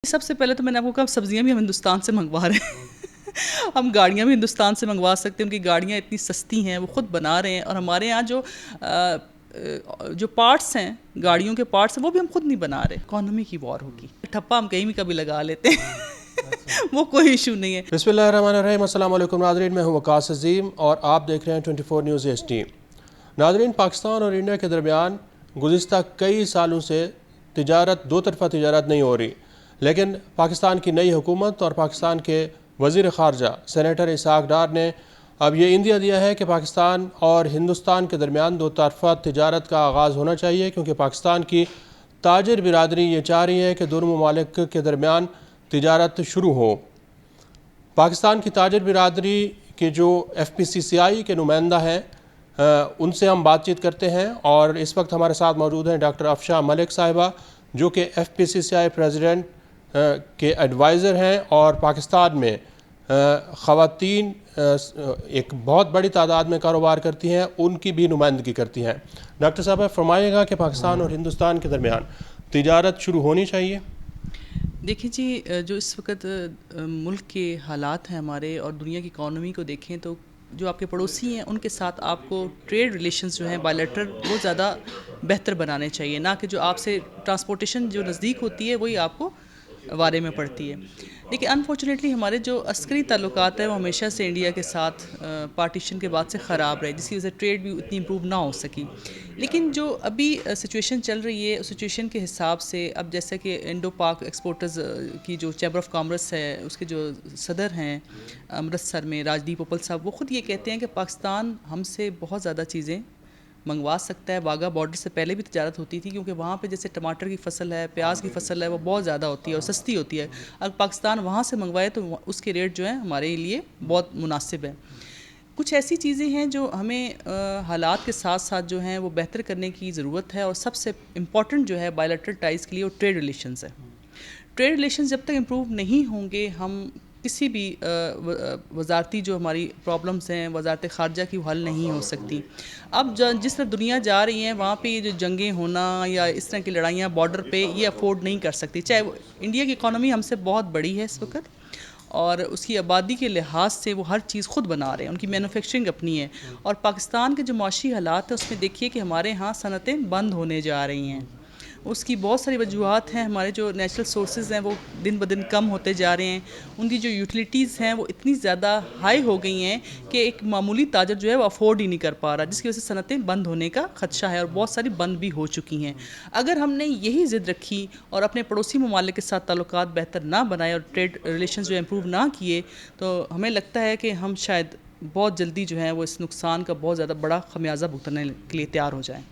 سب سے پہلے تو میں نے آپ کو کہا سبزیاں بھی ہم ہندوستان سے منگوا رہے ہیں ہم گاڑیاں بھی ہندوستان سے منگوا سکتے ہیں، ان کی گاڑیاں اتنی سستی ہیں، وہ خود بنا رہے ہیں، اور ہمارے یہاں جو پارٹس ہیں، گاڑیوں کے پارٹس ہیں، وہ بھی ہم خود نہیں بنا رہے۔ اکانومی کی وار ہوگی، ٹھپا ہم کہیں بھی کبھی لگا لیتے ہیں وہ کوئی ایشو نہیں ہے۔ بسم اللہ الرحمن الرحیم۔ السلام علیکم ناظرین، میں ہوں وقاص عظیم اور آپ دیکھ رہے ہیں 24 نیوز ایچ ڈی۔ ناظرین، پاکستان اور انڈیا کے درمیان گزشتہ کئی سالوں سے دو طرفہ تجارت نہیں ہو رہی، لیکن پاکستان کی نئی حکومت اور پاکستان کے وزیر خارجہ سینیٹر اسحاق ڈار نے اب یہ عندیہ دیا ہے کہ پاکستان اور ہندوستان کے درمیان دو طرفہ تجارت کا آغاز ہونا چاہیے، کیونکہ پاکستان کی تاجر برادری یہ چاہ رہی ہے کہ دونوں ممالک کے درمیان تجارت شروع ہو۔ پاکستان کی تاجر برادری کے جو ایف پی سی سی آئی کے نمائندہ ہیں ان سے ہم بات چیت کرتے ہیں، اور اس وقت ہمارے ساتھ موجود ہیں ڈاکٹر افشاں ملک صاحبہ، جو کہ ایف پی سی سی آئی پریزیڈنٹ کے ایڈوائزر ہیں، اور پاکستان میں خواتین ایک بہت بڑی تعداد میں کاروبار کرتی ہیں، ان کی بھی نمائندگی کرتی ہیں۔ ڈاکٹر صاحبہ، فرمائیے گا کہ پاکستان اور ہندوستان کے درمیان تجارت شروع ہونی چاہیے؟ دیکھیں جی، جو اس وقت ملک کے حالات ہیں ہمارے، اور دنیا کی اکانومی کو دیکھیں تو جو آپ کے پڑوسی ہیں ان کے ساتھ آپ کو ٹریڈ ریلیشنز جو ہیں بائیلیٹرل، وہ زیادہ بہتر بنانے چاہیے، نہ کہ جو آپ سے ٹرانسپورٹیشن جو نزدیک ہوتی ہے وہی آپ کو بارے میں پڑتی ہے۔ لیکن انفارچونیٹلی ہمارے جو عسکری تعلقات ہیں وہ ہمیشہ سے انڈیا کے ساتھ پارٹیشن کے بعد سے خراب رہے، جس کی وجہ سے ٹریڈ بھی اتنی امپروو نہ ہو سکی۔ لیکن جو ابھی سچویشن چل رہی ہے، اس سچویشن کے حساب سے اب جیسے کہ انڈو پاک ایکسپورٹرز کی جو چیمبر آف کامرس ہے، اس کے جو صدر ہیں امرتسر میں راجدیپ اپل صاحب، وہ خود یہ کہتے ہیں کہ پاکستان ہم سے بہت زیادہ چیزیں منگوا سکتا ہے۔ واگا بارڈر سے پہلے بھی تجارت ہوتی تھی، کیونکہ وہاں پہ جیسے ٹماٹر کی فصل ہے، پیاز کی فصل ہے، وہ بہت زیادہ ہوتی ہے اور سستی ہوتی ہے۔ اگر پاکستان وہاں سے منگوائے تو اس کے ریٹ جو ہیں ہمارے لیے بہت مناسب ہے۔ کچھ ایسی چیزیں ہیں جو ہمیں حالات کے ساتھ ساتھ جو ہیں وہ بہتر کرنے کی ضرورت ہے، اور سب سے امپورٹنٹ جو ہے بائیلیٹرل ٹائز کے لیے وہ ٹریڈ ریلیشنز ہے۔ ٹریڈ ریلیشنز جب تک امپروو نہیں ہوں گے، ہم کسی بھی وزارتی جو ہماری پرابلمز ہیں وزارت خارجہ کی حل نہیں ہو سکتی۔ اب جس طرح دنیا جا رہی ہیں، وہاں پہ یہ جو جنگیں ہونا یا اس طرح کی لڑائیاں بارڈر پہ، یہ افورڈ نہیں کر سکتی۔ چاہے انڈیا کی اکانومی ہم سے بہت بڑی ہے اس وقت، اور اس کی آبادی کے لحاظ سے وہ ہر چیز خود بنا رہے ہیں، ان کی مینوفیکچرنگ اپنی ہے۔ اور پاکستان کے جو معاشی حالات ہیں اس میں دیکھیے کہ ہمارے ہاں صنعتیں بند ہونے جا رہی ہیں۔ اس کی بہت ساری وجوہات ہیں، ہمارے جو نیچرل سورسز ہیں وہ دن بدن کم ہوتے جا رہے ہیں، ان کی جو یوٹیلیٹیز ہیں وہ اتنی زیادہ ہائی ہو گئی ہیں کہ ایک معمولی تاجر جو ہے وہ افورڈ ہی نہیں کر پا رہا، جس کی وجہ سے صنعتیں بند ہونے کا خدشہ ہے، اور بہت ساری بند بھی ہو چکی ہیں۔ اگر ہم نے یہی ضد رکھی اور اپنے پڑوسی ممالک کے ساتھ تعلقات بہتر نہ بنائے اور ٹریڈ ریلیشنز جو امپروو نہ کیے، تو ہمیں لگتا ہے کہ ہم شاید بہت جلدی جو ہے وہ اس نقصان کا بہت زیادہ بڑا خمیازہ بھگتنے کے لیے تیار ہو جائیں۔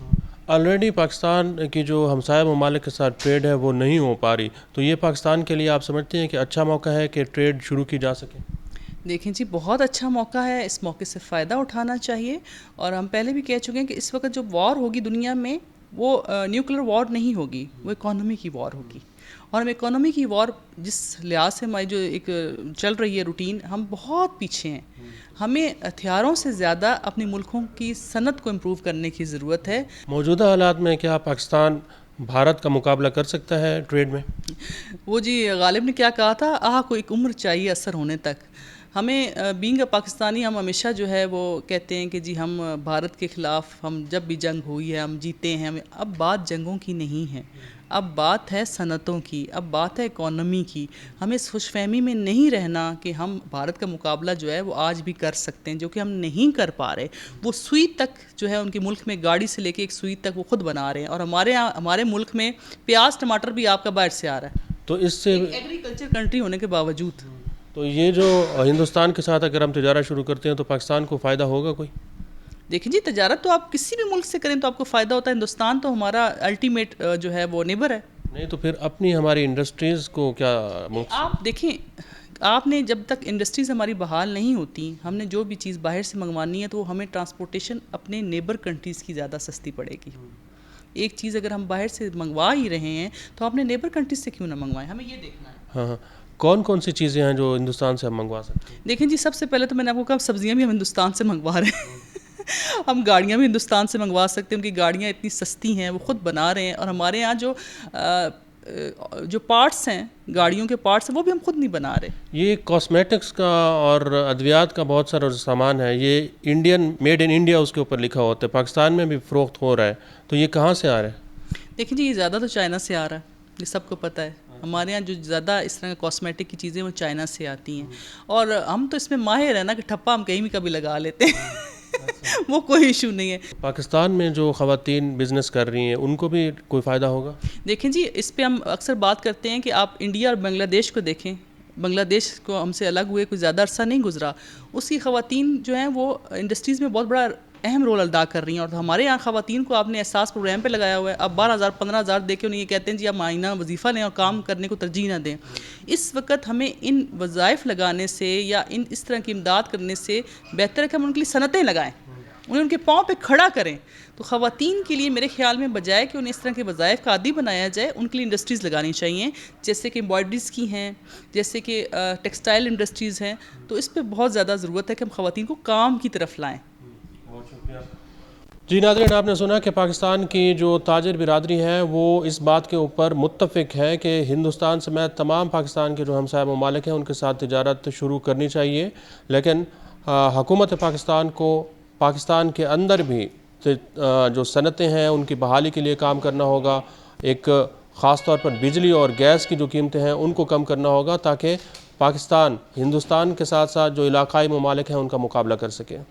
آلریڈی پاکستان کی جو ہمسایہ ممالک کے ساتھ ٹریڈ ہے وہ نہیں ہو پا رہی، تو یہ پاکستان کے لیے آپ سمجھتے ہیں کہ اچھا موقع ہے کہ ٹریڈ شروع کی جا سکے؟ دیکھیں جی، بہت اچھا موقع ہے، اس موقع سے فائدہ اٹھانا چاہیے، اور ہم پہلے بھی کہہ چکے ہیں کہ اس وقت جو وار ہوگی دنیا میں، وہ نیوکلر وار نہیں ہوگی، وہ اکانومی کی وار ہوگی۔ اور ہم اکانومی کی وار جس لحاظ سے ہماری جو ایک چل رہی ہے روٹین، ہم بہت پیچھے ہیں۔ ہمیں ہتھیاروں سے زیادہ اپنے ملکوں کی صنعت کو امپروو کرنے کی ضرورت ہے۔ موجودہ حالات میں کیا پاکستان بھارت کا مقابلہ کر سکتا ہے ٹریڈ میں؟ وہ جی غالب نے کیا کہا تھا، کو ایک عمر چاہیے اثر ہونے تک۔ ہمیں بینگ اے پاکستانی، ہم ہمیشہ جو ہے وہ کہتے ہیں کہ جی ہم بھارت کے خلاف، ہم جب بھی جنگ ہوئی ہے ہم جیتے ہیں۔ اب بات جنگوں کی نہیں ہے، اب بات ہے صنعتوں کی، اب بات ہے اکانومی کی۔ ہمیں اس خوش فہمی میں نہیں رہنا کہ ہم بھارت کا مقابلہ جو ہے وہ آج بھی کر سکتے ہیں، جو کہ ہم نہیں کر پا رہے۔ وہ سوئی تک جو ہے ان کے ملک میں، گاڑی سے لے کے ایک سوئی تک وہ خود بنا رہے ہیں، اور ہمارے ملک میں پیاز ٹماٹر بھی آپ کا باہر سے آ رہا ہے، تو اس سے ایگریکلچر کنٹری ہونے کے باوجود۔ تو یہ جو ہندوستان کے ساتھ اگر ہم تجارت شروع کرتے ہیں تو پاکستان کو فائدہ ہوگا کوئی؟ دیکھیں جی، تجارت تو آپ کسی بھی ملک سے کریں تو آپ کو فائدہ ہوتا ہے۔ ہندوستان تو ہمارا الٹیمیٹ جو ہے وہ نیبر ہے۔ نہیں تو پھر اپنی ہماری انڈسٹریز کو کیا آپ دیکھیں، آپ نے جب تک انڈسٹریز ہماری بحال نہیں ہوتی، ہم نے جو بھی چیز باہر سے منگوانی ہے تو وہ ہمیں ٹرانسپورٹیشن اپنے نیبر کنٹریز کی زیادہ سستی پڑے گی۔ ایک چیز اگر ہم باہر سے منگوا ہی رہے ہیں تو اپنے نیبر کنٹریز سے کیوں نہ منگوائیں، ہمیں یہ دیکھنا ہے۔ ہاں، کون کون سی چیزیں ہیں جو ہندوستان سے ہم منگوا سکتے ہیں؟ دیکھیں جی، سب سے پہلے تو میں نے آپ کو کہا سبزیاں بھی ہم ہندوستان سے منگوا رہے ہیں ہم گاڑیاں بھی ہندوستان سے منگوا سکتے ہیں، ان کی گاڑیاں اتنی سستی ہیں، وہ خود بنا رہے ہیں، اور ہمارے یہاں جو جو پارٹس ہیں گاڑیوں کے پارٹس ہیں وہ بھی ہم خود نہیں بنا رہے. یہ کاسمیٹکس کا اور ادویات کا بہت سارا سامان ہے، یہ انڈین میڈ ان انڈیا اس کے اوپر لکھا ہوتا ہے، پاکستان میں بھی فروخت ہو رہا ہے، تو یہ کہاں سے آ رہا ہے؟ دیکھیں جی یہ زیادہ تو چائنا سے آ رہا ہے، یہ سب کو پتہ ہے. ہمارے یہاں جو زیادہ اس طرح کاسمیٹک کی چیزیں وہ چائنا سے آتی ہیں، اور ہم تو اس میں ماہر ہیں نا کہ ٹھپا ہم کہیں بھی کبھی لگا لیتے ہیں وہ کوئی ایشو نہیں ہے. پاکستان میں جو خواتین بزنس کر رہی ہیں ان کو بھی کوئی فائدہ ہوگا؟ دیکھیں جی اس پہ ہم اکثر بات کرتے ہیں کہ آپ انڈیا اور بنگلہ دیش کو دیکھیں. بنگلہ دیش کو ہم سے الگ ہوئے کوئی زیادہ عرصہ نہیں گزرا، اس کی خواتین جو ہیں وہ انڈسٹریز میں بہت بڑا اہم رول ادا کر رہی ہیں. اور ہمارے یہاں خواتین کو آپ نے احساس پروگرام پہ لگایا ہوا ہے، اب 12,000 15,000 دے کے انہیں یہ کہتے ہیں جی آپ ماہانہ وظیفہ لیں اور کام کرنے کو ترجیح نہ دیں. اس وقت ہمیں ان وظائف لگانے سے یا اس طرح کی امداد کرنے سے بہتر ہے کہ ہم ان کے لیے صنعتیں لگائیں، انہیں ان کے پاؤں پہ کھڑا کریں. تو خواتین کے لیے میرے خیال میں بجائے کہ انہیں اس طرح کے وظائف کا عادی بنایا جائے، ان کے لیے انڈسٹریز لگانی چاہیے، جیسے کہ امبرائڈریز کی ہیں، جیسے کہ ٹیکسٹائل انڈسٹریز ہیں. تو اس پہ بہت زیادہ ضرورت ہے کہ ہم خواتین کو کام کی طرف لائیں. جی ناظرین، آپ نے سنا کہ پاکستان کی جو تاجر برادری ہے وہ اس بات کے اوپر متفق ہے کہ ہندوستان سمیت تمام پاکستان کے جو ہمسایہ ممالک ہیں ان کے ساتھ تجارت شروع کرنی چاہیے، لیکن حکومت پاکستان کو پاکستان کے اندر بھی جو صنعتیں ہیں ان کی بحالی کے لیے کام کرنا ہوگا. ایک خاص طور پر بجلی اور گیس کی جو قیمتیں ہیں ان کو کم کرنا ہوگا تاکہ پاکستان ہندوستان کے ساتھ ساتھ جو علاقائی ممالک ہیں ان کا مقابلہ کر سکے.